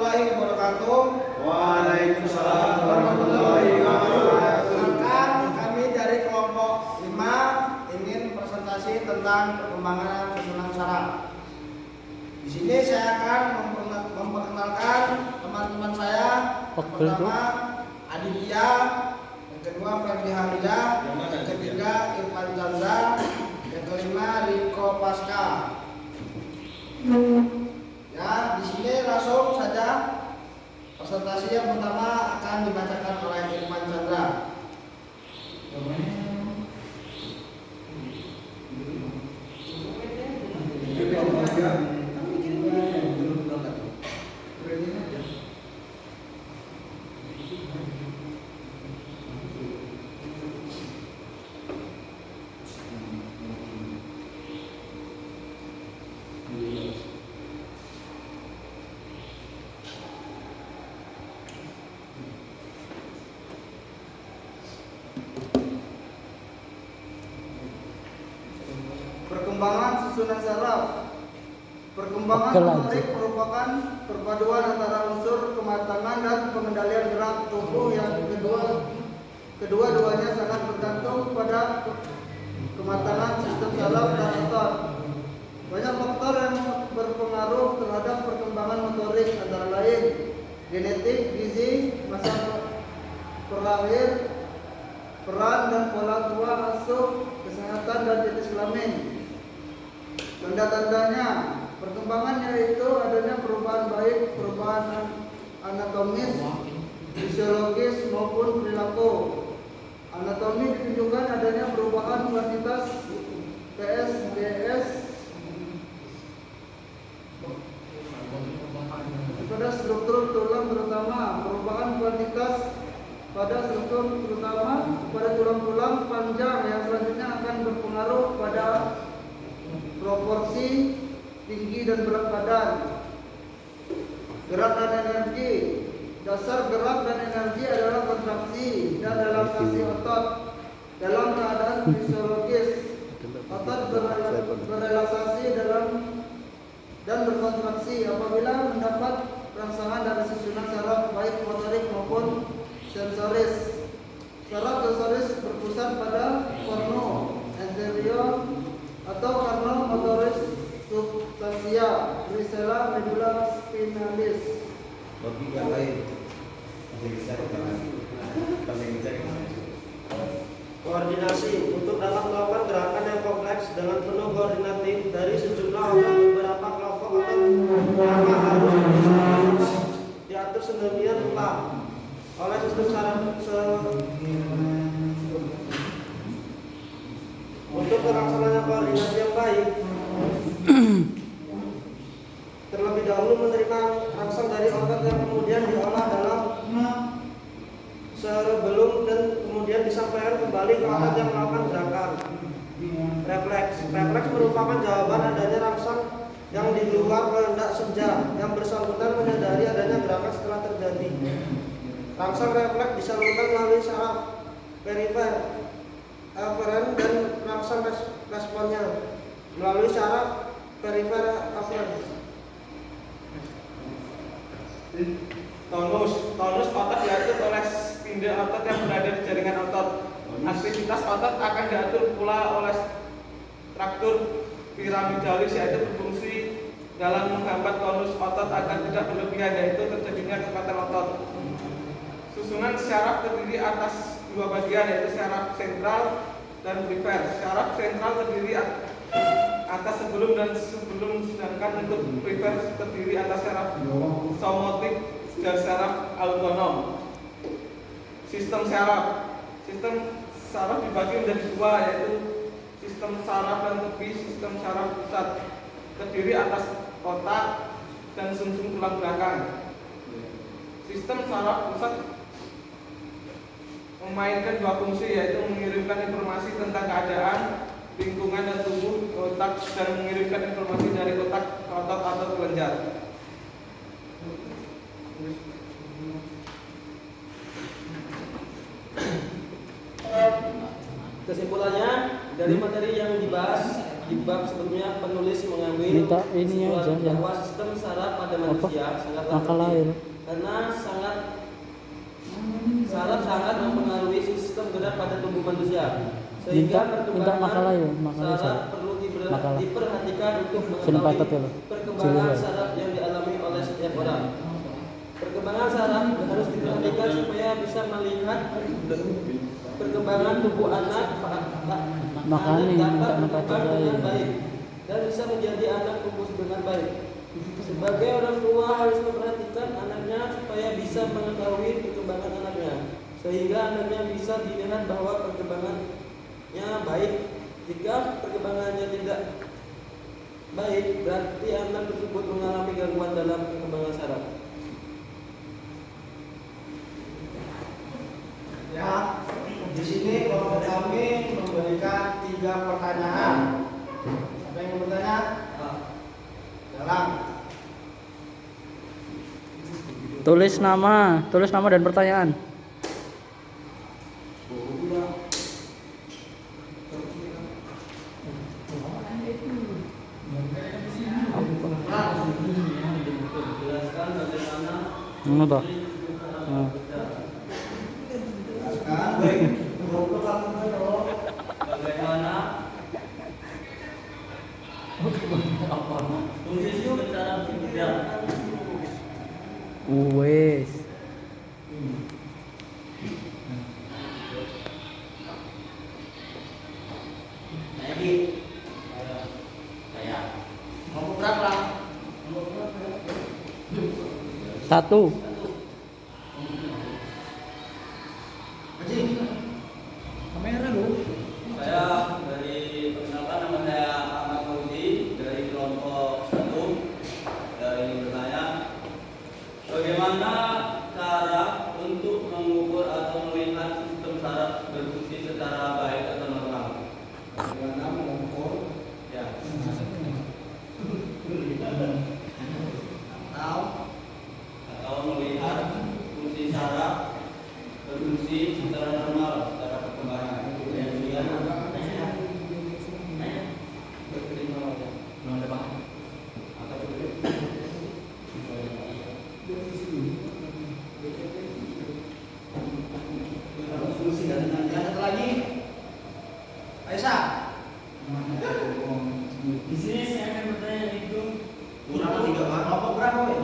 warahmatullahi wabarakatuh. Waalaikumsalam warahmatullahi wabarakatuh. Perkenalkan, kami dari kelompok 5 ingin presentasi tentang perkembangan susunan saraf. Di sini saya akan memperkenalkan teman-teman saya. Pertama Aditya, yang kedua Ferdi Hamzah, yang ketiga Irfan Chandra, yang kelima Riko Pasca. Ya, di sini langsung saja presentasi yang pertama akan dibacakan oleh Irfan Chandra. Perkembangan susunan saraf. Perkembangan motorik merupakan perpaduan antara unsur kematangan dan pengendalian gerak tubuh yang kedua-duanya sangat bergantung pada kematangan sistem saraf dan otot. Banyak faktor yang berpengaruh terhadap perkembangan motorik, antara lain genetik, gizi, masa terakhir, peran dan pola tua asuh, kesehatan dan jenis kelamin. Tanda-tandanya perkembangan yaitu adanya perubahan baik perubahan anatomis, fisiologis maupun perilaku. Anatomi ditunjukkan adanya perubahan kuantitas PSDS pada struktur tulang, terutama perubahan kuantitas pada struktur terutama pada tulang-tulang panjang yang selanjutnya akan berpengaruh pada proporsi tinggi dan berat badan. Gerak dan energi. Dasar gerak dan energi adalah kontraksi dan relaksasi otot dalam keadaan fisiologis. Otot berrelaksasi dan berkontraksi apabila mendapat rangsangan dari susunan saraf baik motorik maupun sensoris. Saraf sensoris berpusat pada korno anterior atau karno motoris substantia, grisella medulla spinalis. Bagi yang lain, koordinasi untuk dapat melakukan gerakan yang kompleks dengan penuh koordinatif dari sejumlah otot. Beberapa kelompok otot maka harus diatur sedemikian rupa oleh sistem saraf. Untuk terlaksananya koordinasi yang baik, terlebih dahulu menerima rangsang dari otot yang kemudian diolah dalam sebelum dan kemudian disampaikan kembali ke otot yang melakukan gerakan. Refleks merupakan jawaban adanya rangsang yang di luar kehendak senja yang bersangkutan menyadari adanya gerakan setelah terjadi. Rangsang refleks disalurkan melalui saraf perifer, aferen, dan rangsang responnya melalui saraf perifer aferen. Tonus otot diatur oleh spindel otot yang berada di jaringan otot. Aktivitas otot akan diatur pula oleh struktur piramidalis, yaitu berfungsi dalam menghambat tonus otot agar tidak berlebihan, yaitu terjadinya kekuatan otot. Susunan saraf terdiri atas dua bagian, yaitu saraf sentral dan perifer. Saraf sentral terdiri atas sebelum dan sebelum, sedangkan untuk perifer terdiri atas saraf somotik dan saraf autonom. Sistem saraf dibagi menjadi dua, yaitu sistem saraf dan tepi. Sistem saraf pusat terdiri atas otak dan sumsum tulang belakang. Sistem saraf pusat memainkan dua fungsi, yaitu mengirimkan informasi tentang keadaan lingkungan dan tubuh ke otak dan mengirimkan informasi dari otak ke otot atau kelenjar. Kesimpulannya dari materi yang dibahas, di bab sebelumnya penulis mengambil Minta ini kesimpulan aja, ya. bahwa sistem saraf pada manusia sangatlah makalah penting itu. karena saraf sangat mempengaruhi sistem gerak pada tubuh manusia sehingga Minta makalah ya, makalah saraf saraf. perlu Makalah. diperhatikan untuk Sumpah mengetahui itu loh. perkembangan Judulnya. saraf yang dialami oleh setiap orang. Perkembangan saraf harus diperhatikan supaya bisa melihat perkembangan tubuh anak Makanya dapat minta berkembang membaca dengan saya. baik dan bisa menjadi anak tumbuh dengan baik. Sebagai orang tua harus memperhatikan anaknya supaya bisa mengetahui perkembangan anaknya sehingga anaknya bisa dilihat bahwa perkembangannya baik. Jika perkembangannya tidak baik, berarti anak tersebut mengalami gangguan dalam perkembangan saraf. Ya, di sini kelompok kami memberikan 3 pertanyaan. Siapa yang mau bertanya? Dalam. Tulis nama dan pertanyaan. Jelaskan bagaimana Ngono toh. Nah. bagaimana fungsi sistem saraf bekerja. Wes. Kelompok berapa? 1. Haji. Kamera lu. Saya dari perkenalkan nama saya Ahmad Fauzi dari kelompok 1 dari bertanya bagaimana cara untuk mengukur atau melihat sistem saraf berfungsi secara baik atau normal. Bagaimana mengukur Ya. Atau melihat fungsi saraf berfungsi secara normal secara perkembangan. Kemudian fungsi dan yang satu lagi Aisyah. Di sini saya akan bertanya itu Kelompok berapa? Wei?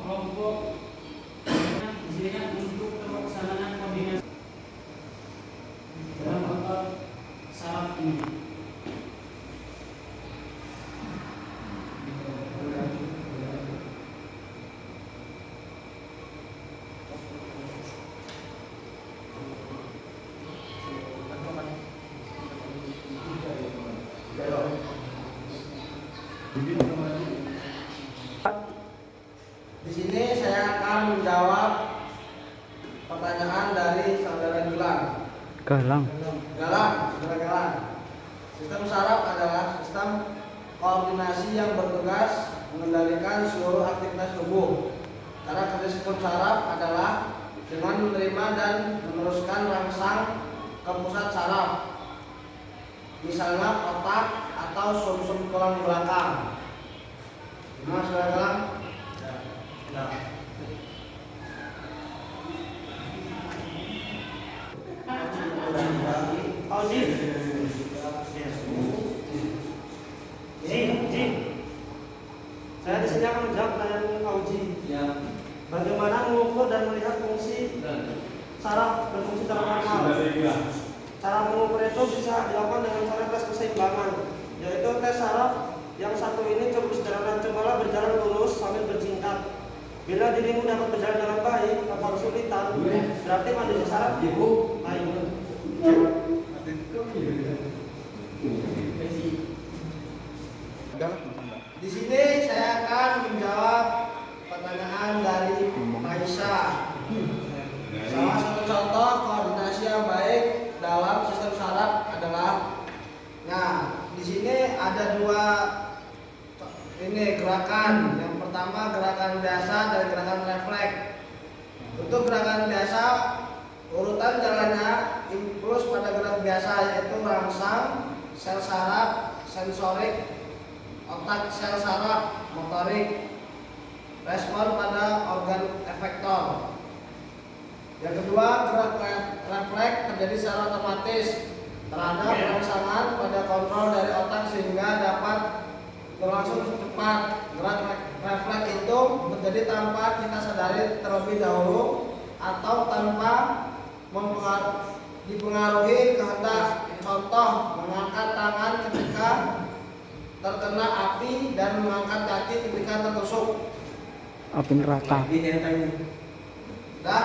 kelompok di sini kan untuk pelaksanaan koordinasi dalam otot saraf ini. Di sini saya akan menjawab pertanyaan dari saudara Gilang. Galang. Saudara Galang. Sistem saraf adalah sistem koordinasi yang bertugas mengendalikan seluruh aktivitas tubuh. Cara kerja sistem saraf adalah dengan menerima dan meneruskan rangsang ke pusat saraf, misalnya otak atau sumsum tulang belakang. Gimana saudara Galang? Auji. Saya di sini akan menjawab pertanyaan Auji. ya. Bagaimana mengukur dan melihat fungsi saraf berfungsi secara normal? Cara mengukur itu bisa dilakukan dengan cara tes keseimbangan, yaitu tes saraf yang satu ini cobalah berjalan lurus sambil berjingkat. Bila dirimu dapat berjalan dengan baik tanpa kesulitan, berarti kondisi saraf baik. Di sini saya akan menjawab pertanyaan dari Aisyah. Salah satu contoh koordinasi yang baik dalam sistem saraf adalah, nah di sini ada 2 ini gerakan. Yang pertama gerakan biasa dan gerakan refleks. Untuk gerakan biasa urutan jalannya impuls pada gerak biasa yaitu rangsang, sel saraf, sensorik, otak sel saraf, motorik, respon pada organ efektor. Yang kedua, gerak refleks terjadi secara otomatis terhadap rangsangan pada kontrol dari otak sehingga dapat berlangsung cepat. Gerak refleks itu terjadi tanpa kita sadari terlebih dahulu atau tanpa dipengaruhi kehendak. Contoh, mengangkat tangan ketika terkena api dan mengangkat kaki ketika tertusuk. Api neraka. Dah?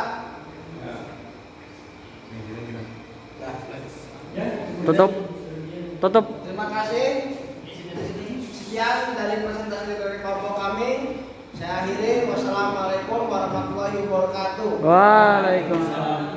Tutup. Tutup. Terima kasih. Sekian dari presentasi dari kelompok kami. Saya akhiri. Wassalamualaikum warahmatullahi wabarakatuh. Waalaikumsalam.